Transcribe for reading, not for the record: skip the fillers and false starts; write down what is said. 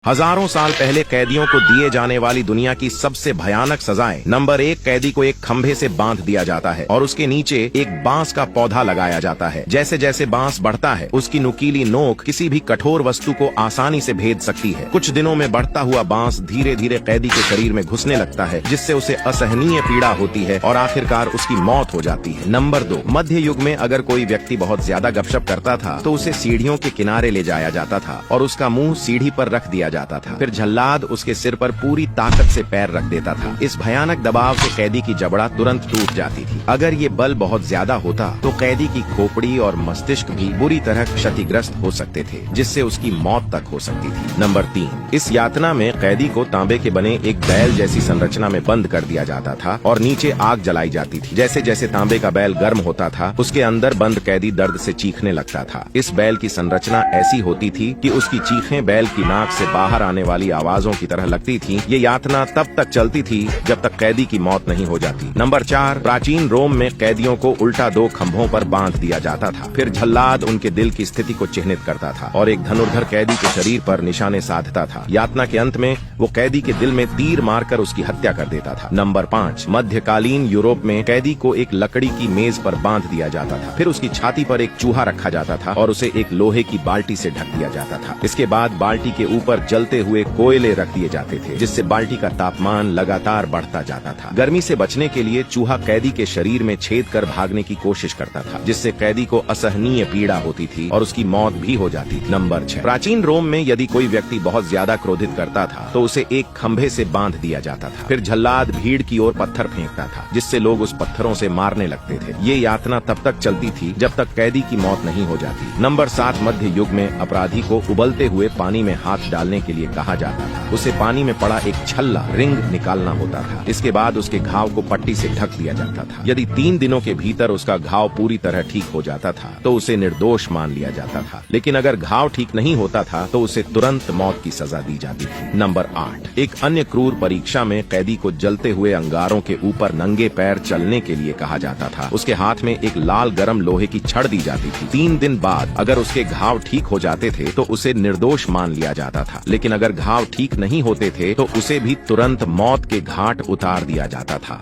हजारों साल पहले कैदियों को दिए जाने वाली दुनिया की सबसे भयानक सजाएं। नंबर 1, कैदी को एक खंभे से बांध दिया जाता है और उसके नीचे एक बांस का पौधा लगाया जाता है। जैसे जैसे बांस बढ़ता है, उसकी नुकीली नोक किसी भी कठोर वस्तु को आसानी से भेद सकती है। कुछ दिनों में बढ़ता हुआ बांस धीरे धीरे कैदी के शरीर में घुसने लगता है, जिससे उसे असहनीय पीड़ा होती है और आखिरकार उसकी मौत हो जाती है। नंबर 2, मध्य युग में अगर कोई व्यक्ति बहुत ज्यादा गपशप करता था तो उसे सीढ़ियों के किनारे ले जाया जाता था और उसका मुंह सीढ़ी पर रख दिया जाता था। फिर जल्लाद उसके सिर पर पूरी ताकत से पैर रख देता था। इस भयानक दबाव से कैदी की जबड़ा तुरंत टूट जाती थी। अगर ये बल बहुत ज्यादा होता तो कैदी की खोपड़ी और मस्तिष्क भी बुरी तरह क्षतिग्रस्त हो सकते थे, जिससे उसकी मौत तक हो सकती थी। नंबर 3, इस यातना में कैदी को तांबे के बने एक बैल जैसी संरचना में बंद कर दिया जाता था और नीचे आग जलाई जाती थी। जैसे जैसे तांबे का बैल गर्म होता था, उसके अंदर बंद कैदी दर्द से चीखने लगता था। इस बैल की संरचना ऐसी होती थी कि उसकी चीखें बैल की नाक से बाहर आने वाली आवाजों की तरह लगती थी। ये यातना तब तक चलती थी जब तक कैदी की मौत नहीं हो जाती। नंबर 4, प्राचीन रोम में कैदियों को उल्टा 2 खंभों पर बांध दिया जाता था। फिर जल्लाद उनके दिल की स्थिति को चिन्हित करता था और एक धनुर्धर कैदी के शरीर पर निशाने साधता था। यातना के अंत में वो कैदी के दिल में तीर मारकर उसकी हत्या कर देता था। नंबर 5, मध्यकालीन यूरोप में कैदी को एक लकड़ी की मेज पर बांध दिया जाता था। फिर उसकी छाती पर एक चूहा रखा जाता था और उसे एक लोहे की बाल्टी से ढक दिया जाता था। इसके बाद बाल्टी के ऊपर जलते हुए कोयले रख दिए जाते थे, जिससे बाल्टी का तापमान लगातार बढ़ता जाता था। गर्मी से बचने के लिए चूहा कैदी के शरीर में छेद कर भागने की कोशिश करता था, जिससे कैदी को असहनीय पीड़ा होती थी और उसकी मौत भी हो जाती थी। नंबर 6, प्राचीन रोम में यदि कोई व्यक्ति बहुत ज्यादा क्रोधित करता था तो उसे एक खंभे से बांध दिया जाता था। फिर जल्लाद भीड़ की ओर पत्थर फेंकता था, जिससे लोग उस पत्थरों से मारने लगते थे। ये यातना तब तक चलती थी जब तक कैदी की मौत नहीं हो जाती। नंबर 7, मध्य युग में अपराधी को उबलते हुए पानी में हाथ डालने के लिए कहा जाता था। उसे पानी में पड़ा एक छल्ला रिंग निकालना होता था। इसके बाद उसके घाव को पट्टी से ढक दिया जाता था। यदि 3 दिनों के भीतर उसका घाव पूरी तरह ठीक हो जाता था तो उसे निर्दोष मान लिया जाता था, लेकिन अगर घाव ठीक नहीं होता था तो उसे तुरंत मौत की सजा दी जाती थी। नंबर 8, एक अन्य क्रूर परीक्षा में कैदी को जलते हुए अंगारों के ऊपर नंगे पैर चलने के लिए कहा जाता था। उसके हाथ में एक लाल गरम लोहे की छड़ दी जाती थी। 3 दिन बाद अगर उसके घाव ठीक हो जाते थे तो उसे निर्दोष मान लिया जाता था, लेकिन अगर घाव ठीक नहीं होते थे तो उसे भी तुरंत मौत के घाट उतार दिया जाता था।